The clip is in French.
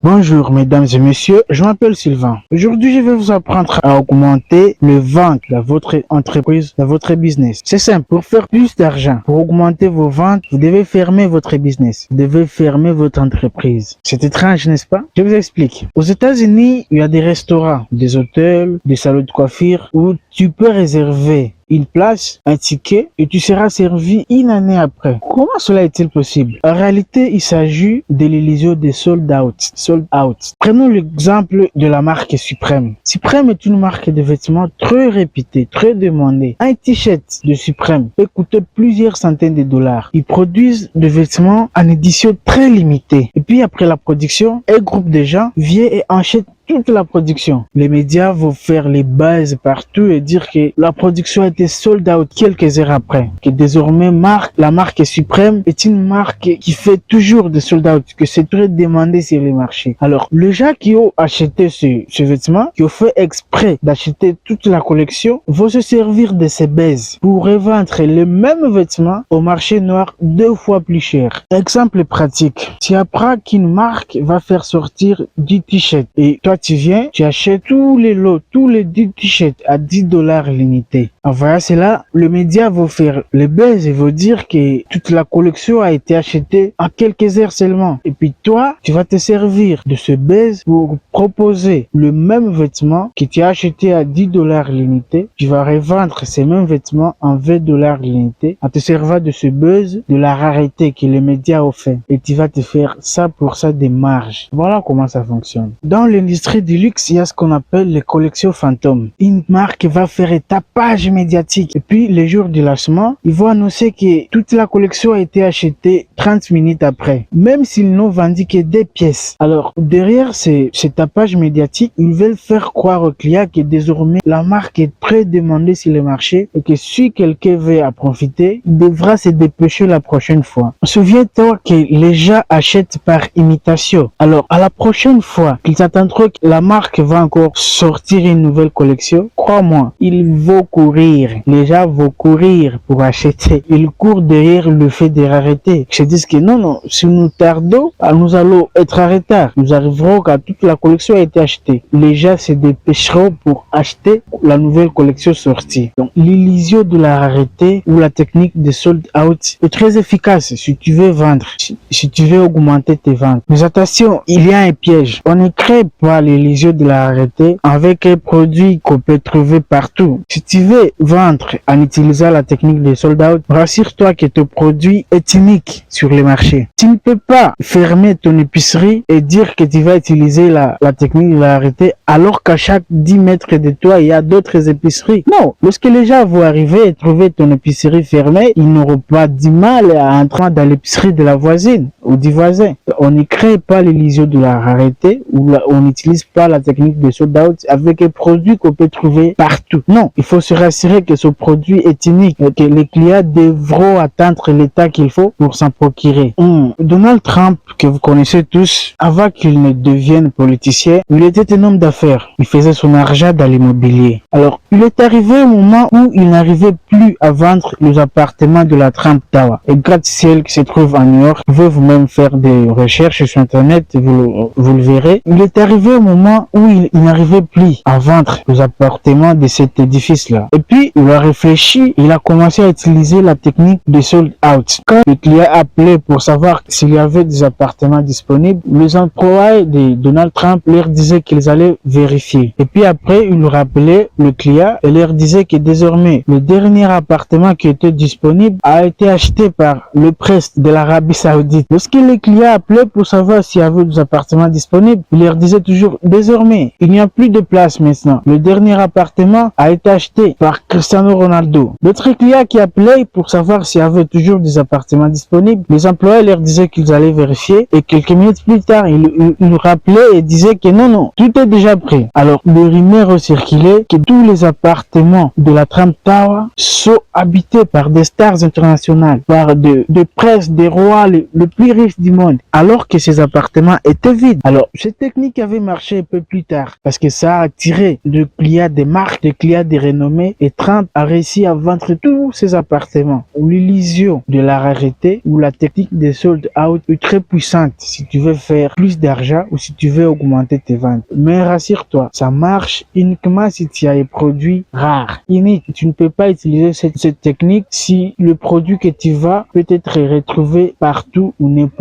Bonjour mesdames et messieurs, je m'appelle Sylvain. Aujourd'hui, je vais vous apprendre à augmenter le vente de votre entreprise, de votre business. C'est simple, pour faire plus d'argent, pour augmenter vos ventes, vous devez fermer votre business. Vous devez fermer votre entreprise. C'est étrange, n'est-ce pas? Je vous explique. Aux États-Unis, il y a des restaurants, des hôtels, des salons de coiffure où tu peux réserver une place, un ticket, et tu seras servi une année après. Comment cela est-il possible? En réalité, il s'agit de l'illusion des sold out. Sold out. Prenons l'exemple de la marque Supreme. Supreme est une marque de vêtements très réputée, très demandée. Un t-shirt de Supreme peut coûter plusieurs centaines de dollars. Ils produisent des vêtements en édition très limitée. Et puis après la production, un groupe de gens vient et achète toute la production. Les médias vont faire les buzz partout et dire que la production a été sold out quelques heures après. Que désormais la marque Supreme est une marque qui fait toujours des sold out, que c'est très demandé sur les marchés. Alors, les gens qui ont acheté ce vêtement, qui ont fait exprès d'acheter toute la collection, vont se servir de ces buzz pour revendre les mêmes vêtements au marché noir 2 fois plus cher. Exemple pratique. Tu apprends qu'une marque va faire sortir 10 t-shirts et toi tu viens, tu achètes tous les lots, tous les 10 t-shirts à $10 limité. En voyant cela, le média va faire le buzz et va dire que toute la collection a été achetée en quelques heures seulement. Et puis toi, tu vas te servir de ce buzz pour proposer le même vêtement que tu as acheté à $10 limité. Tu vas revendre ces mêmes vêtements en $20 limité en te servant de ce buzz, de la rareté que les médias ont fait. Et tu vas te faire ça pour ça des marges. Voilà comment ça fonctionne. Dans l'industrie du luxe, il y a ce qu'on appelle les collections fantômes. Une marque va faire un tapage médiatique et puis les jours du lancement, ils vont annoncer que toute la collection a été achetée 30 minutes après, même s'ils n'ont vendu que des pièces. Alors derrière ce tapage médiatique, ils veulent faire croire aux clients que désormais la marque est très demandée sur le marché et que si quelqu'un veut en profiter, il devra se dépêcher la prochaine fois. Souviens-toi que les gens achètent par imitation. Alors à la prochaine fois qu'ils attendront que la marque va encore sortir une nouvelle collection, crois-moi, ils vont courir. Les gens vont courir pour acheter. Ils courent derrière le fait de rareté. Ils se disent que non, si nous tardons, nous allons être en retard. Nous arriverons quand toute la collection a été achetée. Les gens se dépêcheront pour acheter la nouvelle collection sortie. Donc, l'illusion de la rareté ou la technique de sold out est très efficace si tu veux vendre, si tu veux augmenter tes ventes. Mais attention, il y a un piège. On ne crée pas l'illusion de la rareté avec un produit qu'on peut trouver partout. Si tu veux vendre en utilisant la technique de sold out, rassure-toi que ton produit est unique sur le marché. Tu ne peux pas fermer ton épicerie et dire que tu vas utiliser la technique de la rareté alors qu'à chaque 10 mètres de toi, il y a d'autres épiceries. Non, lorsque les gens vont arriver et trouver ton épicerie fermée, ils n'auront pas du mal à entrer dans l'épicerie de la voisine ou du voisin. On ne crée pas l'illusion de la rareté ou on n'utilise pas la technique de sold out avec un produit qu'on peut trouver partout. Non, il faut se rassurer que ce produit est unique et que les clients devront atteindre l'état qu'il faut pour s'en procurer. Donald Trump, que vous connaissez tous, avant qu'il ne devienne politicien, il était un homme d'affaires. Il faisait son argent dans l'immobilier. Alors, il est arrivé au moment où il n'arrivait plus à vendre les appartements de la Trump Tower. Et gratte-ciel qui se trouve à New York, vous pouvez vous-même faire des recherches sur Internet, vous le verrez. Il est arrivé au moment où il n'arrivait plus à vendre les appartements de cet édifice-là. Et puis, il a réfléchi, il a commencé à utiliser la technique de sold out. Quand le client appelait pour savoir s'il y avait des appartements disponibles, les employés de Donald Trump leur disaient qu'ils allaient vérifier. Et puis après, il rappelait le client et leur disait que désormais, le dernier appartement qui était disponible a été acheté par le prince de l'Arabie Saoudite. Lorsque les clients appelaient pour savoir s'il y avait des appartements disponibles, il leur disait toujours, désormais, il n'y a plus de place maintenant. Le dernier appartement a été acheté par Cristiano Ronaldo. D'autres clients qui appelaient pour savoir s'il y avait toujours des appartements disponibles, les employés leur disaient qu'ils allaient vérifier et quelques minutes plus tard, ils rappelaient et disaient que non, tout est déjà prêt. Alors, le rumeur a circulé que tous les appartements de la Trump Tower sont habités par des stars internationales, par de presse, des rois les plus plus riches du monde, alors que ces appartements étaient vides. Alors, cette technique avait marché un peu plus tard, parce que ça a attiré des clients des marques, des clients des renommées, et Trump a réussi à vendre tous ses appartements. L'illusion de la rareté ou la technique des sold out est très puissante si tu veux faire plus d'argent ou si tu veux augmenter tes ventes. Mais rassure-toi, ça marche uniquement si tu as un produit rare, unique. Tu ne peux pas utiliser cette technique si le produit que tu vas peut être retrouvé partout ou n'importe